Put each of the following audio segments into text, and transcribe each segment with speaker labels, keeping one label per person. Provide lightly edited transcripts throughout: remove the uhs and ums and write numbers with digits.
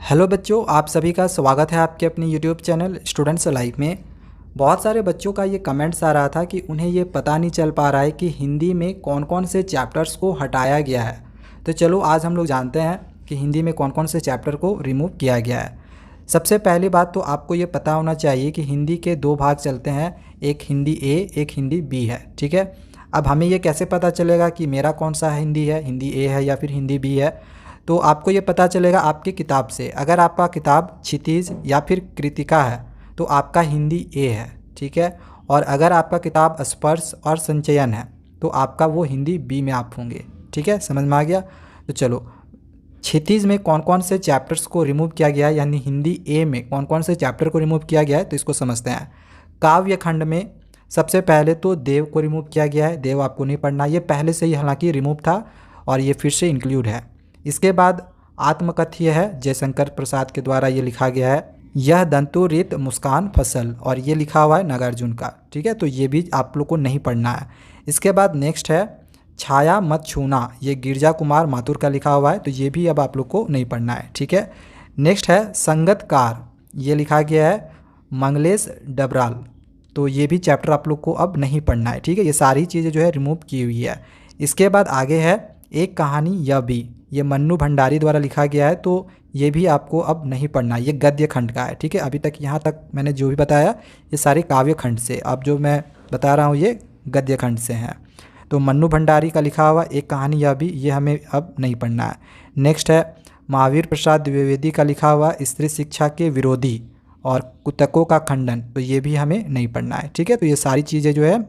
Speaker 1: Hello बच्चों, आप सभी का स्वागत है आपके अपने यूट्यूब चैनल स्टूडेंट्स लाइफ में। बहुत सारे बच्चों का ये कमेंट्स आ रहा था कि उन्हें ये पता नहीं चल पा रहा है कि हिंदी में कौन कौन से चैप्टर्स को हटाया गया है। तो चलो आज हम लोग जानते हैं कि हिंदी में कौन कौन से चैप्टर को रिमूव किया गया है। सबसे पहली बात तो आपको ये पता होना चाहिए कि हिंदी के दो भाग चलते हैं, एक हिंदी ए एक हिंदी बी है। ठीक है, अब हमें ये कैसे पता चलेगा कि मेरा कौन सा हिंदी है, हिंदी ए है या फिर हिंदी बी है? तो आपको ये पता चलेगा आपकी किताब से। अगर आपका किताब क्षितिज या फिर कृतिका है तो आपका हिंदी ए है। ठीक है, और अगर आपका किताब स्पर्श और संचयन है तो आपका वो हिंदी बी में आप होंगे। ठीक है, समझ में आ गया? तो चलो, क्षितिज में कौन कौन से चैप्टर्स को रिमूव किया गया है, यानी हिंदी ए में कौन कौन से चैप्टर को रिमूव किया गया है, तो इसको समझते हैं। काव्य खंड में सबसे पहले तो देव को रिमूव किया गया है। देव आपको नहीं पढ़ना, ये पहले से ही हालांकि रिमूव था और ये फिर से इंक्लूड है। इसके बाद आत्मकथ्य है, जयशंकर प्रसाद के द्वारा ये लिखा गया है। यह दंतुरित मुस्कान फसल, और ये लिखा हुआ है नागार्जुन का। ठीक है, तो ये भी आप लोग को नहीं पढ़ना है। इसके बाद नेक्स्ट है छाया मत छूना, ये गिरजा कुमार माथुर का लिखा हुआ है, तो ये भी अब आप लोग को नहीं पढ़ना है। ठीक है, नेक्स्ट है संगतकार, ये लिखा गया है मंगलेश डबराल, तो ये भी चैप्टर आप लोग को अब नहीं पढ़ना है। ठीक है, ये सारी चीज़ें जो है रिमूव की हुई है। इसके बाद आगे है एक कहानी यह भी, ये मन्नू भंडारी द्वारा लिखा गया है, तो ये भी आपको अब नहीं पढ़ना, ये गद्य खंड का है। ठीक है, अभी तक यहाँ तक मैंने जो भी बताया ये सारे काव्य खंड से, अब जो मैं बता रहा हूँ ये गद्य खंड से हैं। तो मन्नू भंडारी का लिखा हुआ एक कहानी यह भी, ये हमें अब नहीं पढ़ना है। नेक्स्ट है महावीर प्रसाद द्विवेदी का लिखा हुआ स्त्री शिक्षा के विरोधी और कुतकों का खंडन, तो ये भी हमें नहीं पढ़ना है। ठीक है, तो ये सारी चीज़ें जो है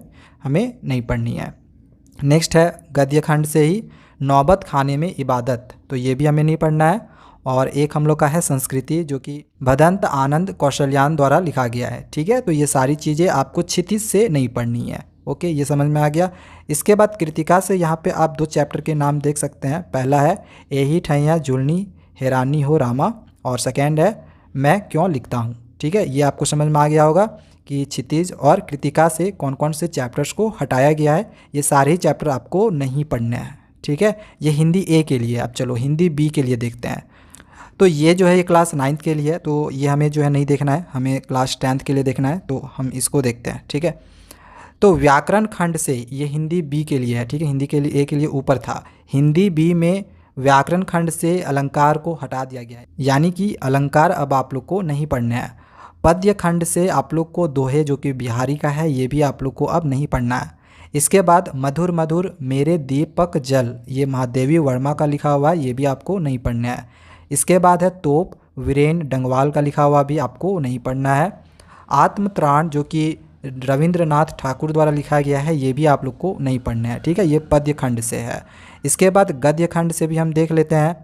Speaker 1: हमें नहीं पढ़नी है। नेक्स्ट है गद्य खंड से ही नौबत खाने में इबादत, तो ये भी हमें नहीं पढ़ना है। और एक हम लोग का है संस्कृति, जो कि भदंत आनंद कौशल्यान द्वारा लिखा गया है। ठीक है, तो ये सारी चीज़ें आपको क्षितिज से नहीं पढ़नी है। ओके, ये समझ में आ गया। इसके बाद कृतिका से यहाँ पे आप दो चैप्टर के नाम देख सकते हैं। पहला है एही ठैया जुलनी हैरानी हो रामा, और सेकेंड है मैं क्यों लिखता हूँ। ठीक है, ये आपको समझ में आ गया होगा कि क्षितिज और कृतिका से कौन कौन से चैप्टर्स को हटाया गया है। ये सारे ही चैप्टर आपको नहीं पढ़ने हैं। ठीक है, ये हिंदी ए के लिए। अब चलो हिंदी बी के लिए देखते हैं। तो ये जो है ये क्लास 9th के लिए है, तो ये हमें जो है नहीं देखना है, हमें क्लास 10th के लिए देखना है, तो हम इसको देखते हैं। ठीक है, तो व्याकरण खंड से ये हिंदी बी के लिए है। ठीक है, हिंदी के लिए ए के लिए ऊपर था, हिंदी बी में व्याकरण खंड से अलंकार को हटा दिया गया है, यानी कि अलंकार अब आप लोग को नहीं पढ़ने हैं। पद्य खंड से आप लोग को दोहे, जो कि बिहारी का है, ये भी आप लोग को अब नहीं पढ़ना है। इसके बाद मधुर मधुर मेरे दीपक जल, ये महादेवी वर्मा का लिखा हुआ है, ये भी आपको नहीं पढ़ना है। इसके बाद है तोप, वीरेन डंगवाल का लिखा हुआ भी आपको नहीं पढ़ना है। आत्मत्राण, जो कि रविंद्रनाथ ठाकुर द्वारा लिखा गया है, ये भी आप लोग को नहीं पढ़ना है। ठीक है, ये पद्य खंड से है। इसके बाद गद्य खंड से भी हम देख लेते हैं।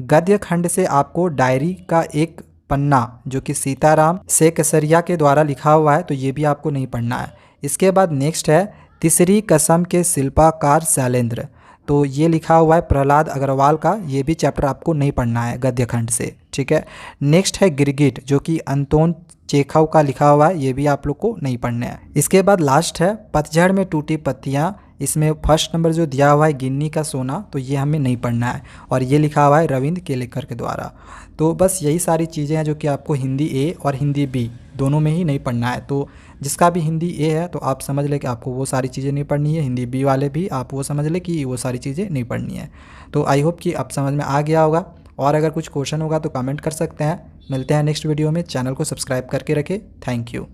Speaker 1: गद्य खंड से आपको डायरी का एक पन्ना, जो कि सीताराम से केसरिया के द्वारा लिखा हुआ है, तो ये भी आपको नहीं पढ़ना है। इसके बाद नेक्स्ट है तीसरी कसम के शिल्पाकार शैलेंद्र, तो ये लिखा हुआ है प्रहलाद अग्रवाल का, ये भी चैप्टर आपको नहीं पढ़ना है गद्य खंड से। ठीक है, नेक्स्ट है गिरगिट, जो कि अंतोन चेखव का लिखा हुआ है, ये भी आप लोग को नहीं पढ़ना है। इसके बाद लास्ट है पतझड़ में टूटी पत्तियाँ, इसमें फर्स्ट नंबर जो दिया हुआ है गिन्नी का सोना, तो ये हमें नहीं पढ़ना है, और ये लिखा हुआ है रविंद्र केलेकर के द्वारा। तो बस यही सारी चीज़ें हैं जो कि आपको हिंदी ए और हिंदी बी दोनों में ही नहीं पढ़ना है। तो जिसका भी हिंदी ए है तो आप समझ लें कि आपको वो सारी चीज़ें नहीं पढ़नी है, हिंदी बी वाले भी आप वो समझ लें कि वो सारी चीज़ें नहीं पढ़नी है। तो आई होप कि आप समझ में आ गया होगा, और अगर कुछ क्वेश्चन होगा तो कमेंट कर सकते हैं। मिलते हैं नेक्स्ट वीडियो में, चैनल को सब्सक्राइब करके रखें। Thank you.